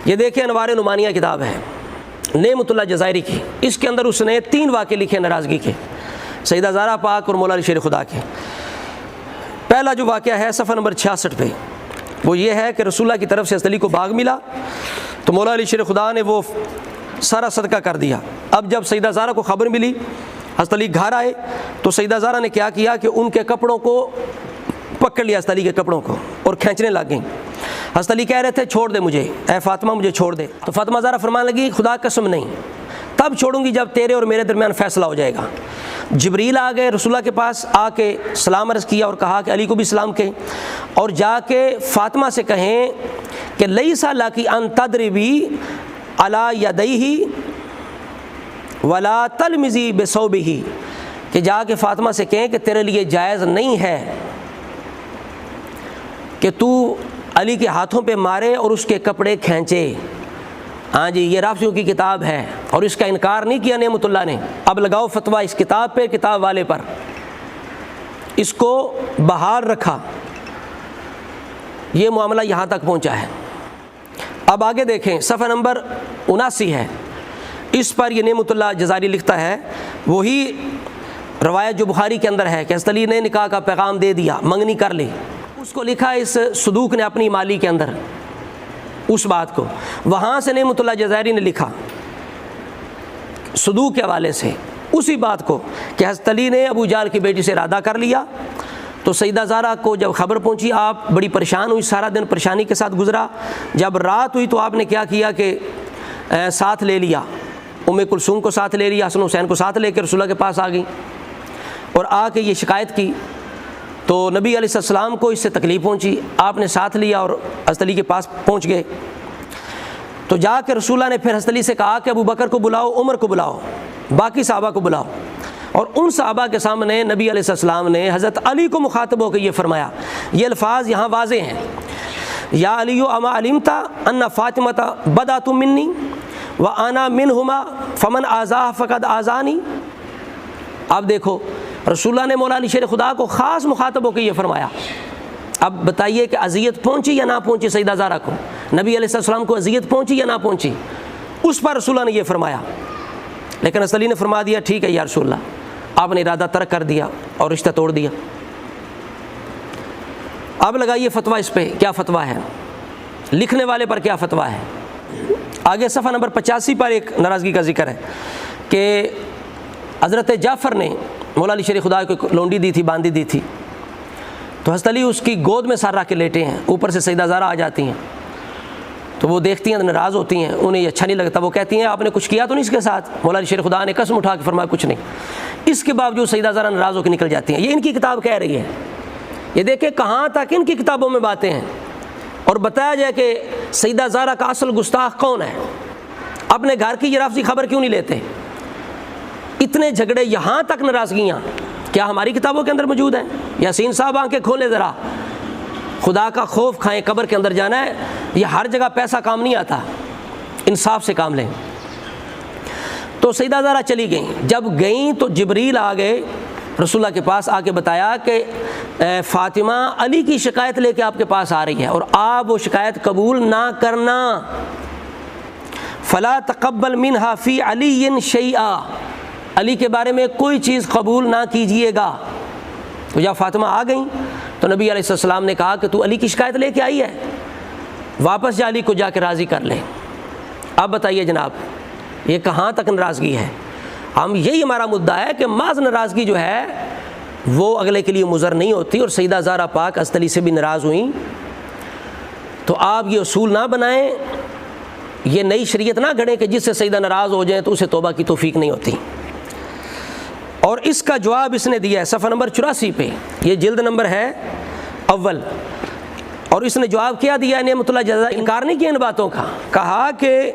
یہ دیکھیں انوار نعمانیہ کتاب ہے نعمت اللہ جزائری کی، اس کے اندر اس نے 3 واقعے لکھے ناراضگی کے سیدہ زہرا پاک اور مولا علی شیر خدا کے۔ پہلا جو واقعہ ہے صفحہ نمبر 66 پہ، وہ یہ ہے کہ رسول اللہ کی طرف سے حضرت علی کو باغ ملا تو مولا علی شیر خدا نے وہ سارا صدقہ کر دیا۔ اب جب سیدہ زہرا کو خبر ملی، حضرت علی گھر آئے تو سیدہ زہرا نے کیا کیا کہ ان کے کپڑوں کو پکڑ لیا، حضرت علی کے کپڑوں کو، اور کھینچنے لگ گئیں۔ حضرت علی کہہ رہے تھے چھوڑ دے مجھے، اے فاطمہ مجھے چھوڑ دے، تو فاطمہ زہرا فرمانے لگی خدا قسم نہیں، تب چھوڑوں گی جب تیرے اور میرے درمیان فیصلہ ہو جائے گا۔ جبریل آ گئے رسول اللہ کے پاس، آ کے سلام عرض کیا اور کہا کہ علی کو بھی سلام کہیں اور جا کے فاطمہ سے کہیں کہ لیس لکی ان تضربی علی یدیہ ولا تلمزی بثوبہ، کہ جا کے فاطمہ سے کہیں کہ تیرے لیے جائز نہیں ہے کہ تو علی کے ہاتھوں پہ مارے اور اس کے کپڑے کھینچے۔ ہاں جی، یہ رافضیوں کی کتاب ہے اور اس کا انکار نہیں کیا نعمت اللہ نے۔ اب لگاؤ فتویٰ اس کتاب پہ، کتاب والے پر، اس کو بحال رکھا۔ یہ معاملہ یہاں تک پہنچا ہے۔ اب آگے دیکھیں صفحہ نمبر 79 ہے، اس پر یہ نعمت اللہ جزائری لکھتا ہے، وہی روایت جو بخاری کے اندر ہے کہ حضرت علی نے نکاح کا پیغام دے دیا، منگنی کر لی، اس کو لکھا اس صدوق نے اپنی مالی کے اندر اس بات کو، وہاں سے نعمت اللہ جزائری نے لکھا صدوق کے حوالے سے اسی بات کو کہ حضرت علی نے ابو جہل کی بیٹی سے ارادہ کر لیا۔ تو سیدہ زہرا کو جب خبر پہنچی آپ بڑی پریشان ہوئی، سارا دن پریشانی کے ساتھ گزرا۔ جب رات ہوئی تو آپ نے کیا کیا کہ ساتھ لے لیا، ام کلثوم کو ساتھ لے لیا، حسن حسین کو ساتھ لے کے رسول اللہ کے پاس آ گئی اور آ کے یہ شکایت کی۔ تو نبی علیہ السلام کو اس سے تکلیف پہنچی، آپ نے ساتھ لیا اور حضرت علی کے پاس پہنچ گئے۔ تو جا کے رسول اللہ نے پھر حضرت علی سے کہا کہ ابو بکر کو بلاؤ، عمر کو بلاؤ، باقی صحابہ کو بلاؤ، اور ان صحابہ کے سامنے نبی علیہ السلام نے حضرت علی کو مخاطب ہو کے یہ فرمایا، یہ الفاظ یہاں واضح ہیں، یا علی اما علمت ان فاطمۃ بدات منی وانا منہما فمن آذاہ فقد آذانی۔ اب دیکھو رسول اللہ نے مولا علی شیر خدا کو خاص مخاطب ہو کے یہ فرمایا۔ اب بتائیے کہ اذیت پہنچی یا نہ پہنچی سیدہ زہرا کو، نبی علیہ السلام کو اذیت پہنچی یا نہ پہنچی، اس پر رسول اللہ نے یہ فرمایا۔ لیکن حضرت علی نے فرما دیا ٹھیک ہے یا رسول اللہ، آپ نے ارادہ ترک کر دیا اور رشتہ توڑ دیا۔ اب لگائیے فتویٰ اس پہ کیا فتویٰ ہے، لکھنے والے پر کیا فتویٰ ہے۔ آگے صفحہ نمبر 85 پر ایک ناراضگی کا ذکر ہے کہ حضرت جعفر نے مولا علی شیر خدا کو لونڈی دی تھی، باندھی دی تھی، تو حضرت علی اس کی گود میں سر رکھ کے لیٹے ہیں، اوپر سے سیدہ زہرا آ جاتی ہیں، تو وہ دیکھتی ہیں تو ناراض ہوتی ہیں، انہیں یہ اچھا نہیں لگتا، وہ کہتی ہیں آپ نے کچھ کیا تو نہیں اس کے ساتھ؟ مولا علی شیر خدا نے قسم اٹھا کے فرمایا کچھ نہیں۔ اس کے باوجود سیدہ زہرا ناراض ہو کے نکل جاتی ہیں۔ یہ ان کی کتاب کہہ رہی ہے، یہ دیکھیں کہاں تک ان کی کتابوں میں باتیں ہیں، اور بتایا جائے کہ سیدہ زہرا کا اصل گستاخ کون ہے۔ اپنے گھر کی یہ رافضی خبر کیوں نہیں لیتے؟ اتنے جھگڑے، یہاں تک ناراضگیاں کیا ہماری کتابوں کے اندر موجود ہیں؟ یاسین صاحب آنکھیں کھولے ذرا، خدا کا خوف کھائیں، قبر کے اندر جانا ہے، یہ ہر جگہ پیسہ کام نہیں آتا، انصاف سے کام لیں۔ تو سیدہ زہرا چلی گئیں، جب گئیں تو جبریل آ گئے رسول اللہ کے پاس، آ کے بتایا کہ فاطمہ علی کی شکایت لے کے آپ کے پاس آ رہی ہے اور آپ وہ شکایت قبول نہ کرنا، فلا تقبل منہا فی علی شیئا، علی کے بارے میں کوئی چیز قبول نہ کیجیے گا۔ تو جب فاطمہ آ گئیں تو نبی علیہ السلام نے کہا کہ تو علی کی شکایت لے کے آئی ہے، واپس جا علی کو جا کے راضی کر لیں۔ اب بتائیے جناب یہ کہاں تک ناراضگی ہے؟ ہم یہی ہمارا مدعا ہے کہ محض ناراضگی جو ہے وہ اگلے کے لیے مضر نہیں ہوتی، اور سیدہ زہرا پاک حضرت علی سے بھی ناراض ہوئیں، تو آپ یہ اصول نہ بنائیں، یہ نئی شریعت نہ گھڑیں کہ جس سے سیدہ ناراض ہو جائیں تو اسے توبہ کی توفیق نہیں ہوتی۔ اور اس کا جواب اس نے دیا ہے صفحہ نمبر 84 پہ، یہ جلد نمبر ہے اول، اور اس نے جواب کیا دیا ہے نعمت اللہ جزائری، انکار نہیں کیا ان باتوں کا، کہا کہ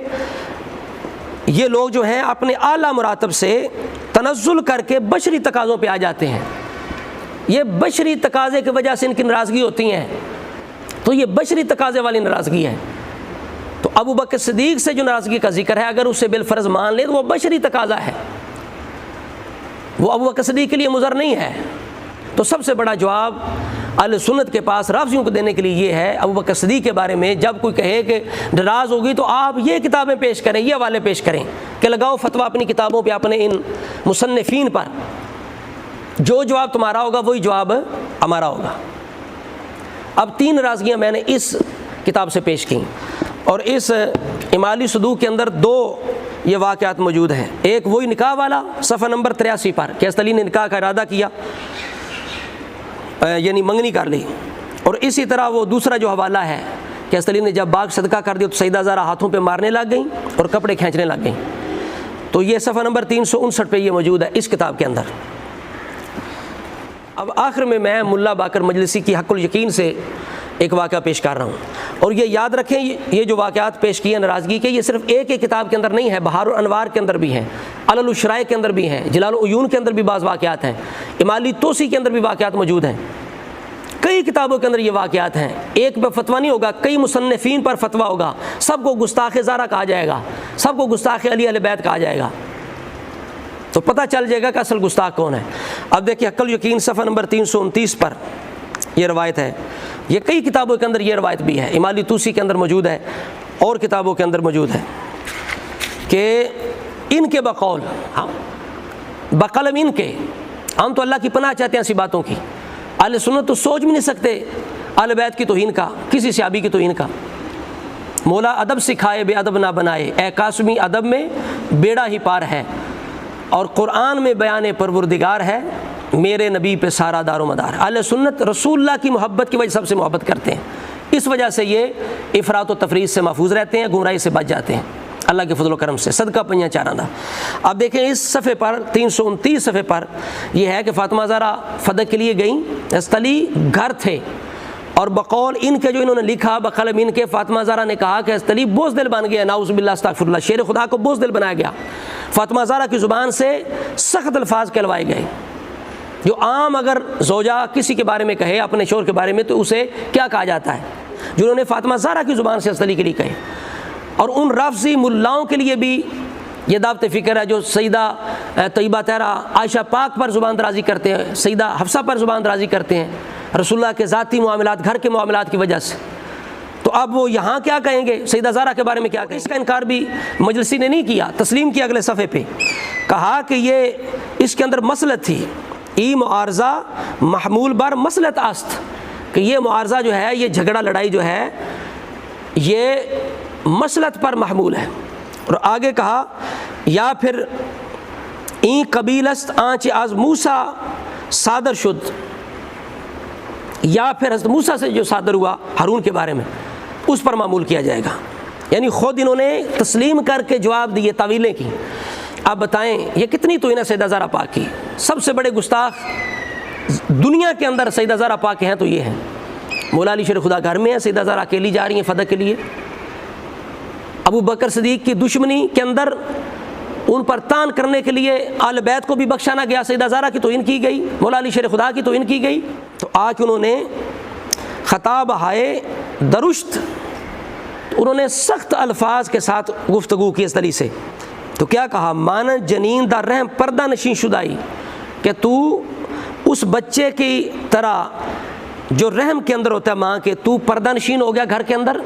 یہ لوگ جو ہیں اپنے اعلیٰ مراتب سے تنزل کر کے بشری تقاضوں پہ آ جاتے ہیں، یہ بشری تقاضے کی وجہ سے ان کی ناراضگی ہوتی ہیں، تو یہ بشری تقاضے والی ناراضگی ہے۔ تو ابو بکر صدیق سے جو ناراضگی کا ذکر ہے، اگر اسے بالفرض مان لیں تو وہ بشری تقاضا ہے، وہ ابو بکر صدیق کے لیے مضر نہیں ہے۔ تو سب سے بڑا جواب اہل سنت کے پاس رافضیوں کو دینے کے لیے یہ ہے، ابو بکر صدیق کے بارے میں جب کوئی کہے کہ ناراض ہوگی تو آپ یہ کتابیں پیش کریں، یہ حوالے پیش کریں کہ لگاؤ فتویٰ اپنی کتابوں پہ، اپنے ان مصنفین پر، جو جواب تمہارا ہوگا وہی جواب ہمارا ہوگا۔ اب 3 ناراضگیاں میں نے اس کتاب سے پیش کی، اور اس امالی صدوق کے اندر 2 یہ واقعات موجود ہیں۔ ایک وہی نکاح والا صفحہ نمبر 83 پر کہ حضرت علی نے نکاح کا ارادہ کیا، یعنی منگنی کر لی، اور اسی طرح وہ دوسرا جو حوالہ ہے کہ حضرت علی نے جب باغ صدقہ کر دیا تو سیدہ زہرا ہاتھوں پہ مارنے لگ گئیں اور کپڑے کھینچنے لگ گئیں، تو یہ صفحہ نمبر 359 پہ یہ موجود ہے اس کتاب کے اندر۔ اب آخر میں ملا باقر مجلسی کی حق الیقین سے ایک واقعہ پیش کر رہا ہوں، اور یہ یاد رکھیں یہ جو واقعات پیش کیے ناراضگی کے، یہ صرف ایک کتاب کے اندر نہیں ہے، بہار الانوار کے اندر بھی ہیں، علل الشرائع کے اندر بھی ہیں، جلال العیون کے اندر بھی بعض واقعات ہیں، امالی توسی کے اندر بھی واقعات موجود ہیں، کئی کتابوں کے اندر یہ واقعات ہیں۔ ایک پہ فتویٰ نہیں ہوگا، کئی مصنفین پر فتویٰ ہوگا، سب کو گستاخ زہرا کہا جائے گا، سب کو گستاخ علی اہل بیت کہا جائے گا، تو پتہ چل جائے گا کہ اصل گستاخ کون ہے۔ اب دیکھیں حق الیقین صفحہ نمبر 329 پر یہ روایت ہے، یہ کئی کتابوں کے اندر یہ روایت بھی ہے، امالی توسی کے اندر موجود ہے اور کتابوں کے اندر موجود ہے کہ ان کے بقول، بقلم ان کے، ہم تو اللہ کی پناہ چاہتے ہیں ایسی باتوں کی، اہل سنت تو سوچ بھی نہیں سکتے اہل بیت کی توہین کا، کسی صحابی کی توہین کا۔ مولا ادب سکھائے بے ادب نہ بنائے، اے قاسمی ادب میں بیڑا ہی پار ہے، اور قرآن میں بیان پروردگار ہے، میرے نبی پہ سارا دار و مدار۔ اہل سنت رسول اللہ کی محبت کی وجہ سب سے محبت کرتے ہیں، اس وجہ سے یہ افراط و تفریط سے محفوظ رہتے ہیں، گمراہی سے بچ جاتے ہیں اللہ کے فضل و کرم سے، صدقہ پنجہ چاراں دا۔ اب دیکھیں اس صفحے پر 329 صفحے پر یہ ہے کہ فاطمہ زہرا فدق کے لیے گئیں، حضرت علی گھر تھے، اور بقول ان کے جو انہوں نے لکھا، بقلم ان کے، فاطمہ زہرا نے کہا کہ حضرت علی بزدل بن گیا، نعوذ باللہ استغفر اللہ، شیر خدا کو بزدل بنایا گیا۔ فاطمہ زہرا کی زبان سے سخت الفاظ کہلوائے گئے، جو عام اگر زوجہ کسی کے بارے میں کہے اپنے شوہر کے بارے میں تو اسے کیا کہا جاتا ہے، جنہوں نے فاطمہ زہرا کی زبان سے حضرت علی کے لیے کہے۔ اور ان رافضی ملاؤں کے لیے بھی یہ دعوت فکر ہے جو سیدہ طیبہ طاہرہ عائشہ پاک پر زبان درازی کرتے ہیں، سیدہ حفصہ پر زبان درازی کرتے ہیں رسول اللہ کے ذاتی معاملات، گھر کے معاملات کی وجہ سے، تو اب وہ یہاں کیا کہیں گے، سیدہ زہرا کے بارے میں کیا کہیں؟ اس کا انکار بھی مجلسی نے نہیں کیا، تسلیم کیا اگلے صفحے پہ، کہا کہ یہ اس کے اندر مسلط تھی، ای معارضہ محمول بر مسلط است، کہ یہ معارضہ جو ہے، یہ جھگڑا لڑائی جو ہے، یہ مسلط پر محمول ہے۔ اور آگے کہا یا پھر این قبیل است آنچ از موسیٰ صادر شد، یا پھر حضرت موسیٰ سے جو صادر ہوا ہارون کے بارے میں اس پر معمول کیا جائے گا، یعنی خود انہوں نے تسلیم کر کے جواب دیے، تعویلیں کی۔ اب بتائیں یہ کتنی توہین ہے سیدہ زہرا پاک کی، سب سے بڑے گستاخ دنیا کے اندر سیدہ زہرا پاک ہیں تو یہ ہیں۔ مولا علی شیر خدا گھر میں ہیں، سیدہ زہرا اکیلی جا رہی ہیں فدق کے لیے۔ ابو بکر صدیق کی دشمنی کے اندر ان پر تان کرنے کے لیے آل بیت کو بھی بخشا نہ گیا، سیدہ زہرا کی توہین کی گئی، مولا علی شیر خدا کی توہین کی گئی، تو آج انہوں نے خطاب ہائے درشت، انہوں نے سخت الفاظ کے ساتھ گفتگو کی اس علی سے، تو کیا کہا، مانند جنین دا رحم پردہ نشین شدائی، کہ تو اس بچے کی طرح جو رحم کے اندر ہوتا ہے ماں کے، تو پردہ نشین ہو گیا گھر کے اندر۔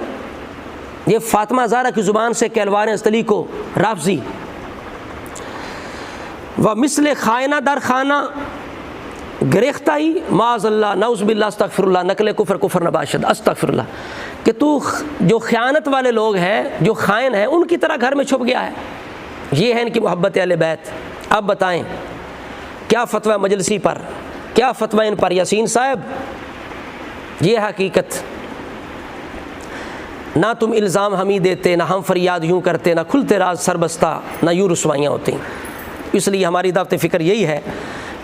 یہ فاطمہ زہرا کی زبان سے کہلوا رہے ہیں علی کو رافضی۔ ومثل خائنہ در خانہ گریختہ ہی معاذ اللہ نعوذ باللہ استغفر اللہ، نقل کفر نباشد استغفر اللہ، کہ تو جو خیانت والے لوگ ہیں، جو خائن ہیں، ان کی طرح گھر میں چھپ گیا ہے۔ یہ ہے ان کی محبت اہل بیت۔ اب بتائیں کیا فتویٰ مجلسی پر، کیا فتویٰ ان پر، یاسین صاحب؟ یہ حقیقت، نہ تم الزام ہم ہی دیتے، نہ ہم فریاد یوں کرتے، نہ کھلتے راز سر بستہ، نہ یوں رسوائیاں ہوتی۔ اس لیے ہماری دعوت فکر یہی ہے،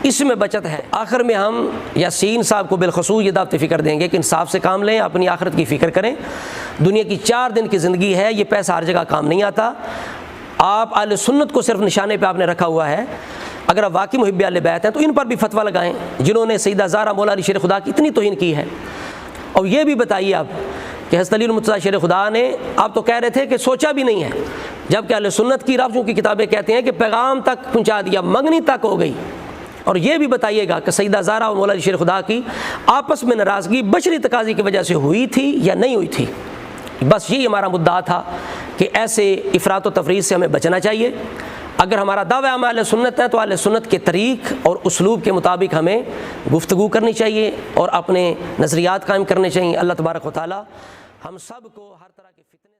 اس میں بچت ہے۔ آخر میں ہم یاسین صاحب کو بالخصوص یہ دعوت فکر دیں گے کہ انصاف سے کام لیں، اپنی آخرت کی فکر کریں۔ دنیا کی 4 دن کی زندگی ہے، یہ پیسہ ہر جگہ کام نہیں آتا۔ آپ اہل سنت کو صرف نشانے پہ آپ نے رکھا ہوا ہے، اگر آپ واقعی محب اہل بیت ہیں تو ان پر بھی فتویٰ لگائیں جنہوں نے سیدہ زہرا مولا علی شیر خدا کی اتنی توہین کی ہے۔ اور یہ بھی بتائیے آپ کہ حضرت علی المرتضیٰ شیر خدا نے، آپ تو کہہ رہے تھے کہ سوچا بھی نہیں ہے، جبکہ اہل سنت کی رافضیوں کی کتابیں کہتے ہیں کہ پیغام تک پہنچا دیا، منگنی تک ہو گئی، اور یہ بھی بتائیے گا کہ سیدہ زہرا اور مولا علی شیر خدا کی آپس میں ناراضگی بشری تقاضی کی وجہ سے ہوئی تھی یا نہیں ہوئی تھی. بس یہی ہمارا مدعا تھا کہ ایسے افراط و تفریط سے ہمیں بچنا چاہیے. اگر ہمارا دعویٰ ہم اہل سنت ہے تو اہل سنت کے طریق اور اسلوب کے مطابق ہمیں گفتگو کرنی چاہیے اور اپنے نظریات قائم کرنے چاہیے. اللہ تبارک و تعالی ہم سب کو ہر طرح کے فتنے